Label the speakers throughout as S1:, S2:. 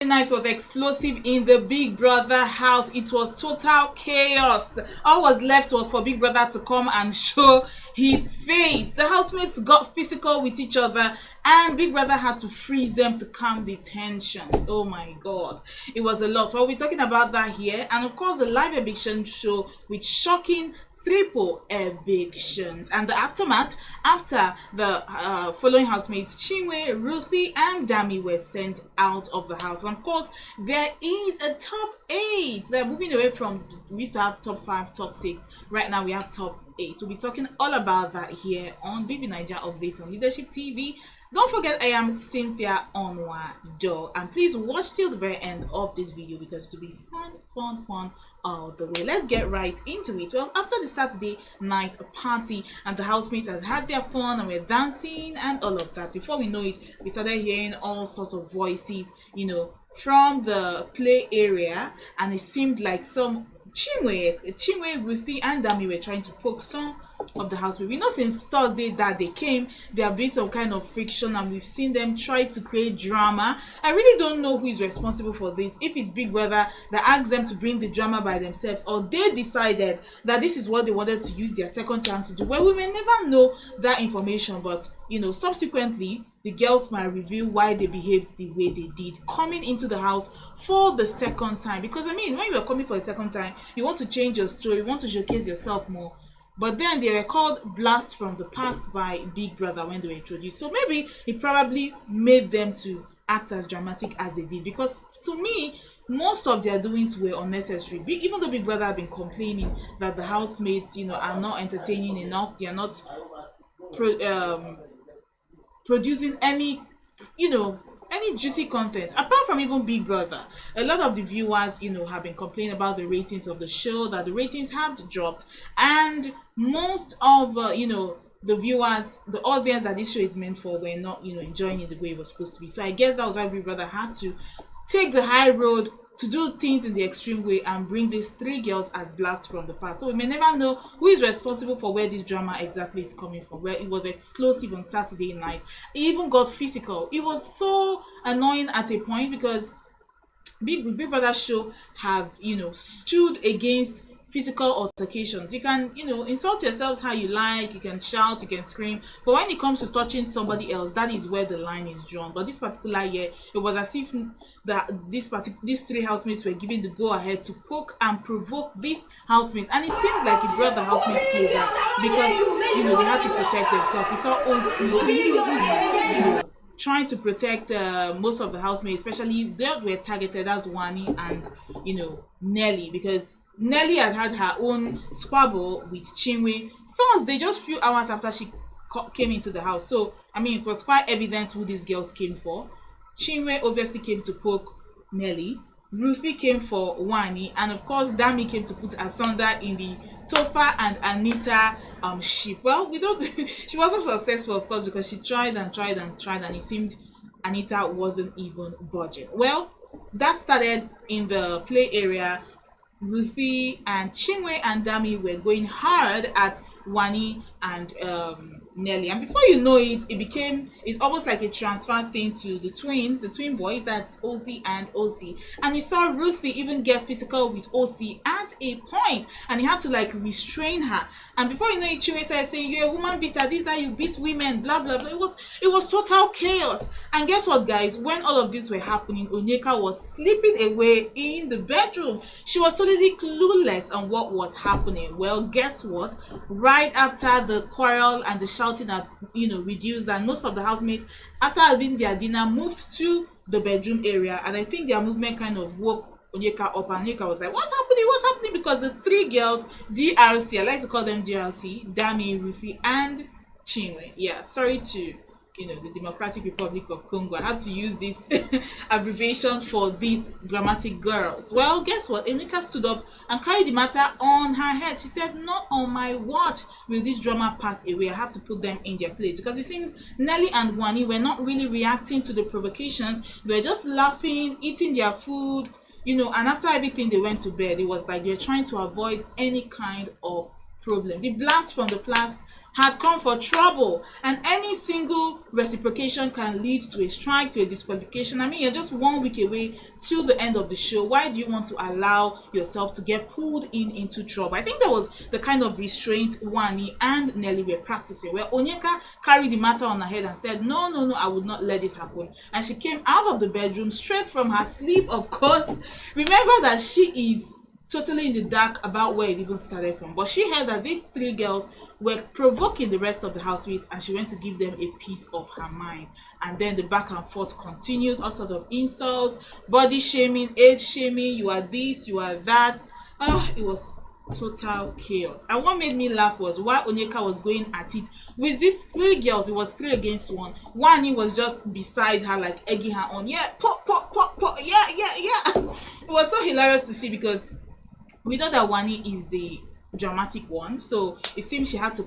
S1: Night was explosive in the Big Brother house. It was total chaos. All was left was for Big Brother to come and show his face. The housemates got physical with each other and Big Brother had to freeze them to calm the tensions. Oh my god, it was a lot. Well, we're talking about that here, and of course the live eviction show with shocking triple evictions and the aftermath after the following housemates Chinwe, Ruthie and Dami were sent out of the house. And of course there is a top 8. They're moving away from, we used to have top 5, top 6. Right now we have top 8. We'll be talking all about that here on BBNAIJA Updates on Leadership TV. Don't forget, I am Cynthia Onwa-Do, and please watch till the very end of this video because to be fun all the way. Let's get right into it. Well, after the Saturday night party and the housemates had their fun and were dancing and all of that, before we know it, we started hearing all sorts of voices, from the play area, and it seemed like some Chinwe, Ruthie and Dami were trying to poke some of the house. We know since Thursday that they came, there have been some kind of friction and we've seen them try to create drama. I really don't know who is responsible for this. If it's Big Brother that asked them to bring the drama by themselves, or they decided that this is what they wanted to use their second chance to do. Well, we may never know that information, but subsequently the girls might reveal why they behaved the way they did coming into the house for the second time. Because when you are coming for the second time, you want to change your story, you want to showcase yourself more. But then they were called blasts from the past by Big Brother when they were introduced. So maybe it probably made them to act as dramatic as they did. Because to me, most of their doings were unnecessary. Even though Big Brother have been complaining that the housemates, are not entertaining enough, they are not producing any, any juicy content apart from even Big Brother. A lot of the viewers have been complaining about the ratings of the show, that the ratings have dropped, and most of the viewers, the audience that this show is meant for, were not enjoying it the way it was supposed to be. So I guess that was why Big Brother had to take the high road to do things in the extreme way and bring these 3 girls as blasts from the past. So we may never know who is responsible for where this drama exactly is coming from. Where it was explosive on Saturday night, it even got physical. It was so annoying at a point because Big Brother show have stood against physical altercations. You can insult yourselves how you like, you can shout, you can scream, but when it comes to touching somebody else, that is where the line is drawn. But this particular year, it was as if that these 3 housemates were given the go ahead to poke and provoke this housemate, and it seemed like it brought the housemates closer because they had to protect themselves. We saw Ocee trying to protect most of the housemates, especially they were targeted as Wani and Nelly, because Nelly had her own squabble with Chinwe Thursday, just few hours after she came into the house. So it was quite evident who these girls came for. Chinwe obviously came to poke Nelly, Ruthie came for Wani, and of course Dami came to put asunder in the Topher and Anita ship. Well, she wasn't successful, of course, because she tried and it seemed Anita wasn't even budging. Well, that started in the play area. Ruthie and Chinwe and Dami were going hard at Wani and Nelly, and before you know it, it's almost like a transfer thing to the twin boys, that's Ocee and Ocee. And we saw Ruthie even get physical with Ocee at a point, and he had to restrain her. And before you know it, Chinwe started saying, "You're a woman beater, this is how you beat women, blah blah blah." It was total chaos. And guess what, guys? When all of this were happening, Onyeka was sleeping away in the bedroom. She was totally clueless on what was happening. Well, guess what? Right after the quarrel and the shouting had reduced, and most of the housemates, after having their dinner, moved to the bedroom area, and I think their movement kind of woke Onyeka up, and Onyeka was like, what's happening? Because the 3 girls, DRC, I like to call them DRC, Dami, Ruthie and Chinwe, sorry to the Democratic Republic of Congo, I had to use this abbreviation for these dramatic girls. Well, guess what? Onyeka stood up and carried the matter on her head. She said, "Not on my watch will this drama pass away. I have to put them in their place." Because it seems Nelly and Wani were not really reacting to the provocations. They were just laughing, eating their food, and after everything they went to bed. It was like they were trying to avoid any kind of problem. The blast from the past had come for trouble, and any single reciprocation can lead to a strike, to a disqualification. I mean, you're just 1 week away till the end of the show. Why do you want to allow yourself to get pulled into trouble? I think that was the kind of restraint Wani and Nelly were practicing, where Onyeka carried the matter on her head and said, no, no, no, I would not let this happen. And she came out of the bedroom straight from her sleep, of course. Remember that she is totally in the dark about where it even started from, but she heard that these 3 girls were provoking the rest of the housemates, and she went to give them a piece of her mind. And then the back and forth continued, all sort of insults, body shaming, age shaming, you are this, you are that. It was total chaos. And what made me laugh was while Onyeka was going at it with these 3 girls, it was 3 against 1. Wani was just beside her, like egging her on. Yeah, pop, pop, pop, pop, yeah. It was so hilarious to see, because we know that Wani is the dramatic one, so it seems she had to,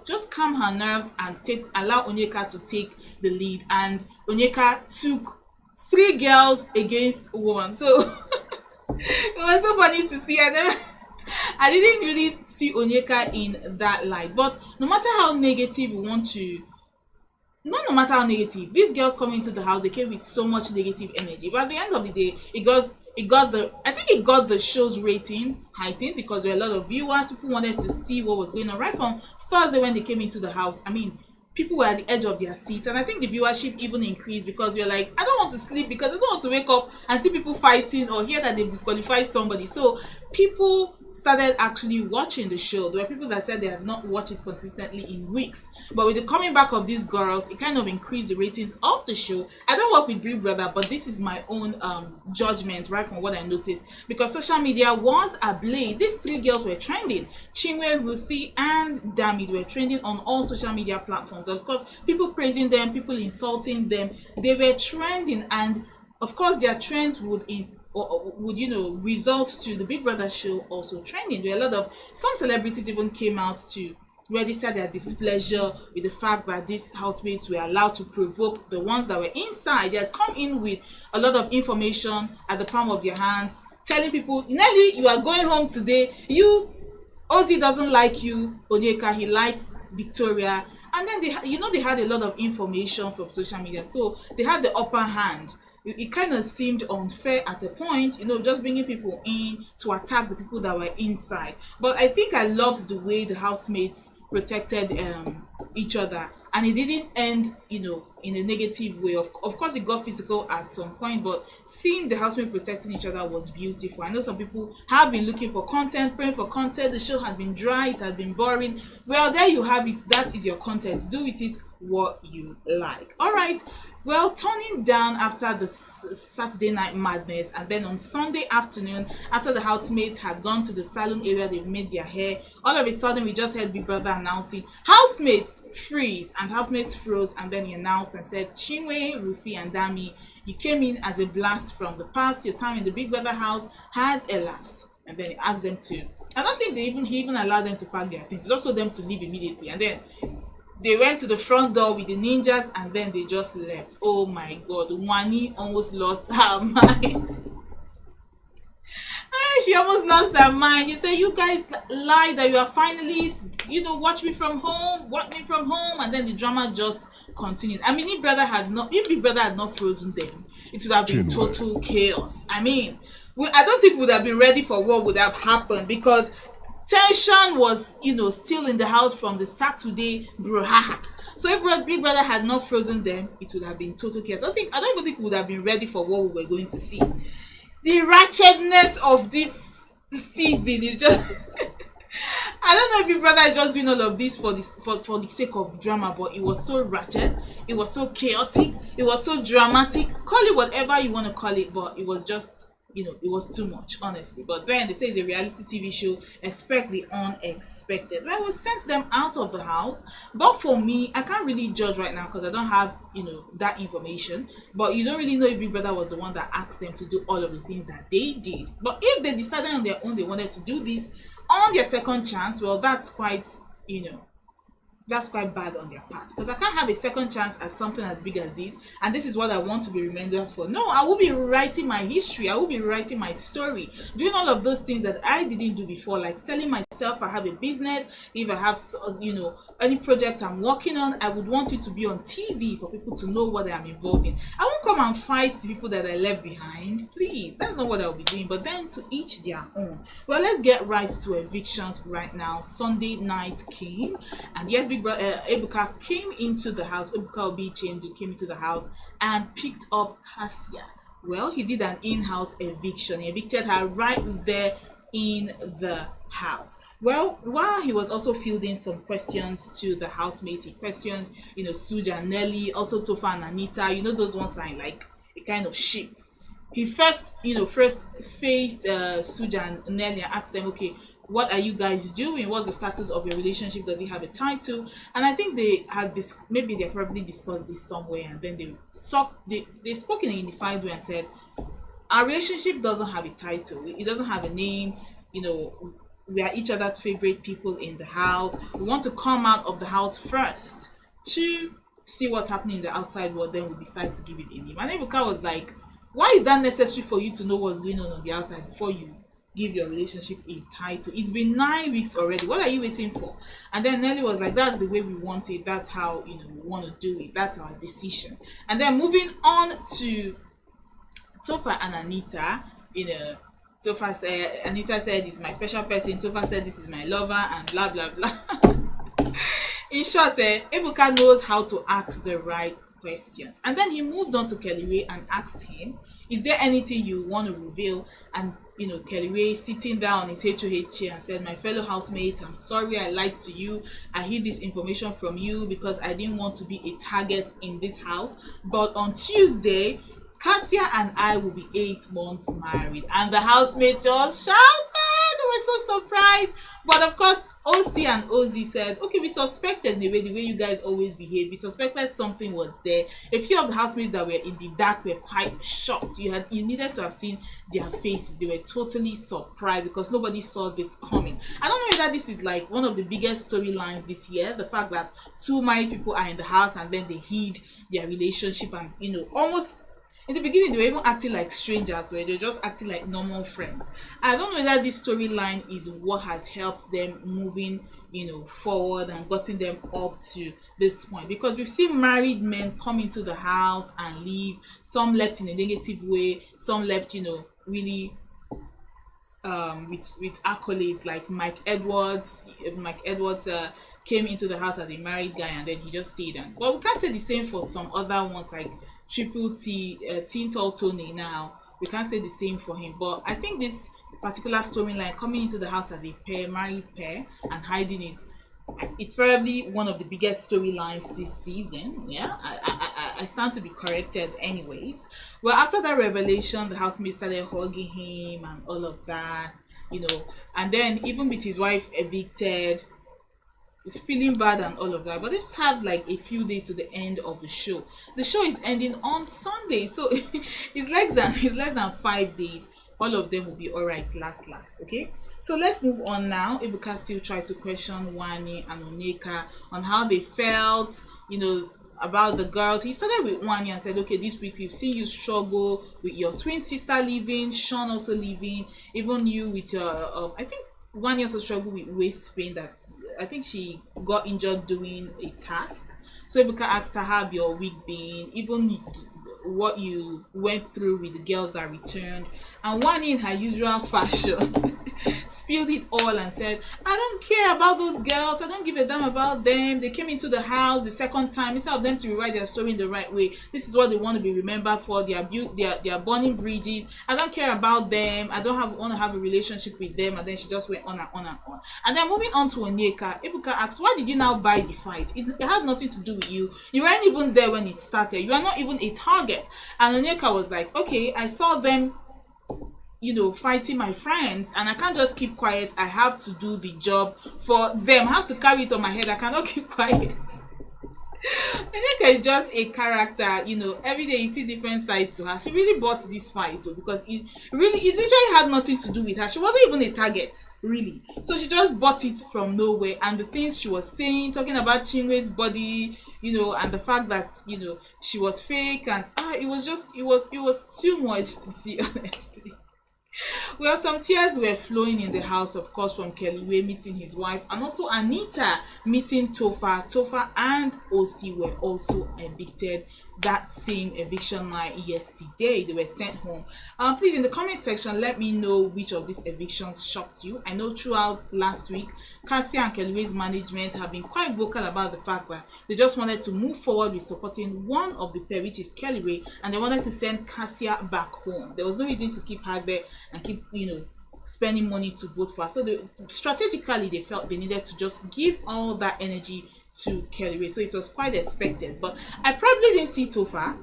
S1: just calm her nerves and allow Onyeka to take the lead. And Onyeka took 3 girls against 1, so it was so funny to see. I didn't really see Onyeka in that light. But no matter how negative we want to, no matter how negative, these girls coming into the house, they came with so much negative energy. But at the end of the day, I think it got the show's rating heightened, because there were a lot of viewers. People wanted to see what was going on. Right from Thursday when they came into the house, I mean, people were at the edge of their seats, and I think the viewership even increased, because you're like, I don't want to sleep, because I don't want to wake up and see people fighting or hear that they've disqualified somebody. So people started actually watching the show. There were people that said they have not watched it consistently in weeks, but with the coming back of these girls, it kind of increased the ratings of the show. I don't work with Big Brother, but this is my own judgment right from what I noticed, because social media was ablaze. These 3 girls were trending. Chinwe, Ruthie, and Dami were trending on all social media platforms. Of course, people praising them, people insulting them. They were trending, and of course their trends would result to the Big Brother show also trending. There were a lot of, some celebrities even came out to register their displeasure with the fact that these housemates were allowed to provoke the ones that were inside. They had come in with a lot of information at the palm of their hands, telling people, Nelly, you are going home today. Ozzy doesn't like you, Onyeka, he likes Victoria. And then they had a lot of information from social media, so they had the upper hand. It kind of seemed unfair at a point, just bringing people in to attack the people that were inside. But I think I loved the way the housemates protected each other, and it didn't end, in a negative way. Of course, it got physical at some point, but seeing the housemates protecting each other was beautiful. I know some people have been looking for content, praying for content. The show has been dry, it has been boring. Well, there you have it. That is your content. Do with it what you like. All right. Well, turning down after the Saturday night madness, and then on Sunday afternoon, after the housemates had gone to the salon area, they've made their hair, all of a sudden we just heard Big Brother announcing, housemates freeze, and housemates froze, and then he announced and said, Chinwe, Ruthie, and Dami, you came in as a blast from the past. Your time in the Big Brother house has elapsed. And then he asked them to, I don't think he even allowed them to pack their things. He just told them to leave immediately, and then they went to the front door with the ninjas, and then they just left. Oh my God, Wani almost lost her mind. She almost lost her mind. You say, you guys lied that you are finalists, watch me from home, and then the drama just continued. I mean, if Big Brother had not frozen them, it would have been total chaos. I mean, I don't think we would have been ready for what would have happened, because tension was, still in the house from the Saturday brouhaha. So if Big Brother had not frozen them, it would have been total chaos. I don't even think we would have been ready for what we were going to see. The ratchetness of this season is just I don't know if Big Brother is just doing all of this for the sake of drama, but it was so ratchet, it was so chaotic, it was so dramatic. Call it whatever you want to call it, but it was just, it was too much, honestly. But then they say it's a reality TV show, expect the unexpected. I will sent them out of the house, but for me, I can't really judge right now because I don't have, that information. But you don't really know if Big Brother was the one that asked them to do all of the things that they did. But if they decided on their own they wanted to do this on their second chance, well, that's quite, that's quite bad on their part, because I can't have a second chance at something as big as this, and this is what I want to be remembered for. No, I will be rewriting my history, I will be rewriting my story, doing all of those things that I didn't do before, like selling myself. I have a business, if I have any project I'm working on, I would want it to be on TV for people to know what I'm involved in. I won't come and fight the people that I left behind. Please, that's not what I'll be doing. But then to each their own. Well, let's get right to evictions right now. Sunday night came, and yes, Big Brother Ebuka came into the house. Ebuka Obi came into the house and picked up Kassia. Well, he did an in-house eviction. He evicted her right there in the house. Well, while he was also fielding some questions to the housemates, he questioned, Suja and Nelly, also Topher and Anita, those ones are like a kind of sheep. He first faced Suja and Nelly and asked them, okay, what are you guys doing? What's the status of your relationship? Does it have a title? And I think they had this, maybe they probably discussed this somewhere, and then they spoke in a unified way and said, our relationship doesn't have a title. It doesn't have a name. We are each other's favorite people in the house. We want to come out of the house first to see what's happening in the outside world. Then we decide to give it a name. And Ebuka was like, why is that necessary for you to know what's going on the outside before you give your relationship a title? It's been 9 weeks already. What are you waiting for? And then Nelly was like, that's the way we want it. That's how we want to do it. That's our decision. And then moving on to Topher and Anita, Topher said, Anita said, "This is my special person." Topher said, "This is my lover," and blah blah blah. In short, Ebuka knows how to ask the right questions. And then he moved on to KellyRae and asked him, "Is there anything you want to reveal?" And KellyRae sitting down on his HOH chair and said, "My fellow housemates, I'm sorry I lied to you. I hid this information from you because I didn't want to be a target in this house. But on Tuesday, Kassia and I will be 8 months married." And the housemates just shouted. They were so surprised. But of course, Ocee and Ocee said, okay, we suspected the way you guys always behave. We suspected something was there. A few of the housemates that were in the dark were quite shocked. You needed to have seen their faces. They were totally surprised because nobody saw this coming. I don't know whether this is like one of the biggest storylines this year. The fact that 2 married people are in the house and then they hid their relationship, and almost in the beginning they were even acting like strangers, where they're just acting like normal friends. I don't know whether this storyline is what has helped them moving forward and gotten them up to this point, because we've seen married men come into the house and leave. Some left in a negative way, some left really with accolades, like Mike Edwards came into the house as a married guy and then he just stayed. And well, we can't say the same for some other ones like Triple T, Teen Tall Tony. Now we can't say the same for him, but I think this particular storyline, coming into the house as a pair, married pair, and hiding it, it's probably one of the biggest storylines this season. Yeah, I stand to be corrected anyways. Well, after that revelation, the housemates started hugging him and all of that, and then even with his wife evicted, he's feeling bad and all of that. But they just have like a few days to the end of the show. The show is ending on Sunday, so it's less than 5 days. All of them will be all right last. Okay, so let's move on now. Ebuka still tried to question Wani and Onyeka on how they felt, about the girls. He started with Wani and said, okay, this week we've seen you struggle with your twin sister leaving, Sean also leaving, even you with your I think Wani also struggled with waist pain, that I think she got injured doing a task. So Ebuka asked her, how have your week been, even what you went through with the girls that returned. And Wani, in her usual fashion, spilled it all and said, I don't care about those girls. I don't give a damn about them. They came into the house the second time. Instead of them to rewrite their story in the right way, this is what they want to be remembered for. They are burning bridges. I don't care about them. I don't want to have a relationship with them. And then she just went on and on and on. And then moving on to Onyeka, Ebuka asked, why did you now buy the fight? It had nothing to do with you. You weren't even there when it started. You are not even a target. And Onyeka was like, okay, I saw them fighting my friends, and I can't just keep quiet. I have to do the job for them. I have to carry it on my head. I cannot keep quiet. Onyeka is just a character, every day you see different sides to her. She really bought this fight because it literally had nothing to do with her. She wasn't even a target, really. So she just bought it from nowhere, and the things she was saying, talking about Chinwe's body, and the fact that she was fake, and it was too much to see, honestly. Well, some tears were flowing in the house, of course, from KellyRae missing his wife, and also Anita missing Topher. Topher and Ocee were also evicted that same eviction night yesterday. They were sent home. Please, in the comment section, let me know which of these evictions shocked you. I know throughout last week, Kassia and KellyRae's management have been quite vocal about the fact that they just wanted to move forward with supporting one of the pair, which is KellyRae, and they wanted to send Kassia back home. There was no reason to keep her there and keep, spending money to vote for her. So strategically, they felt they needed to just give all that energy to KellyRae. So it was quite expected. But I probably didn't see Topher.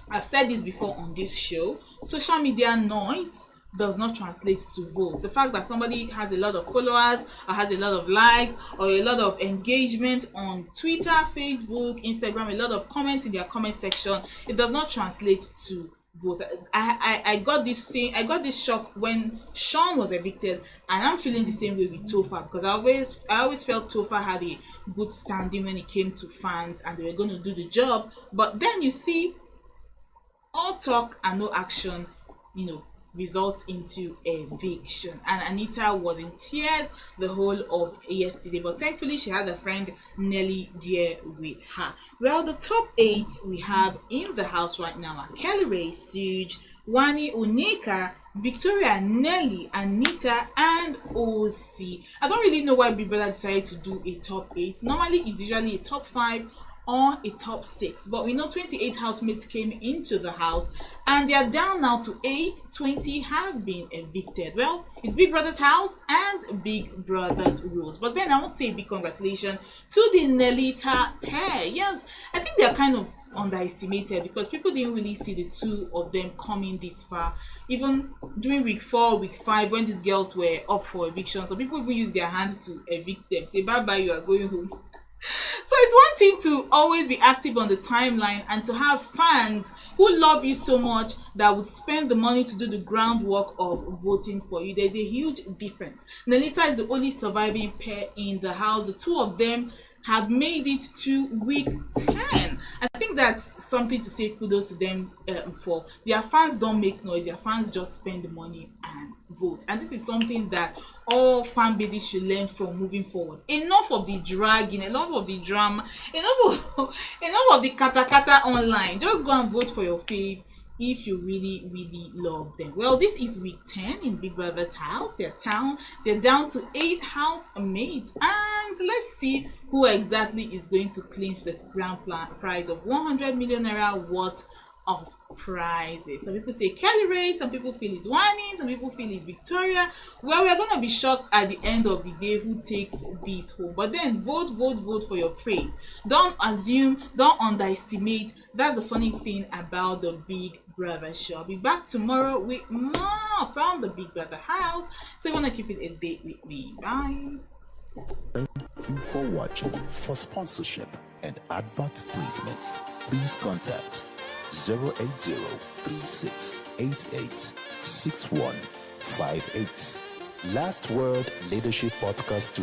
S1: I've said this before on this show. Social media noise does not translate to votes. The fact that somebody has a lot of followers or has a lot of likes or a lot of engagement on Twitter, Facebook, Instagram, a lot of comments in their comment section, it does not translate to vote. I got this shock when Sean was evicted, and I'm feeling the same way with Topher, because I always felt Topher had a good standing when it came to fans and they were going to do the job. But then you see, all talk and no action, results into eviction. And Anita was in tears the whole of yesterday, but thankfully she had a friend Nelly there with her. Well, the top 8 we have in the house right now are KellyRae, Suge, Wani, Onyeka, Victoria, Nelly, Anita, and Ocee. I don't really know why Big Brother decided to do a top 8. Normally it's usually a top 5 or a top 6, but we know 28 housemates came into the house and they are down now to 8. 20 have been evicted. Well, it's Big Brother's house and Big Brother's rules. But then I won't say a big congratulations to the Nelita pair. Yes, I think they are kind of underestimated because people didn't really see the two of them coming this far. Even during week 4, week 5, when these girls were up for eviction, so people even use their hand to evict them, say bye bye, you are going home. So it's one thing to always be active on the timeline and to have fans who love you so much that would spend the money to do the groundwork of voting for you. There's a huge difference. Nelita is the only surviving pair in the house. The two of them have made it to week 10. I think that's something to say kudos to them for. Their fans don't make noise. Their fans just spend the money and vote. And this is something that all fan bases should learn from moving forward. Enough of the dragging, enough of the drama, enough of the kata kata online. Just go and vote for your fave if you really love them. Well, this is week 10 in Big Brother's house. They're down to 8 housemates, and let's see who exactly is going to clinch the grand prize of 100 million naira worth of prizes. Some people say KellyRae, some people feel it's Wani, some people feel it's Victoria. Well, we're gonna be shocked at the end of the day who takes this home. But then vote for your prey. Don't assume, don't underestimate. That's the funny thing about the Big Brother show. I'll be back tomorrow with more from the Big Brother house. So you wanna keep it a date with me. Bye.
S2: Thank you for watching. For sponsorship and advert placements, please contact 080-3688-6158. Last Word Leadership Podcast Studio.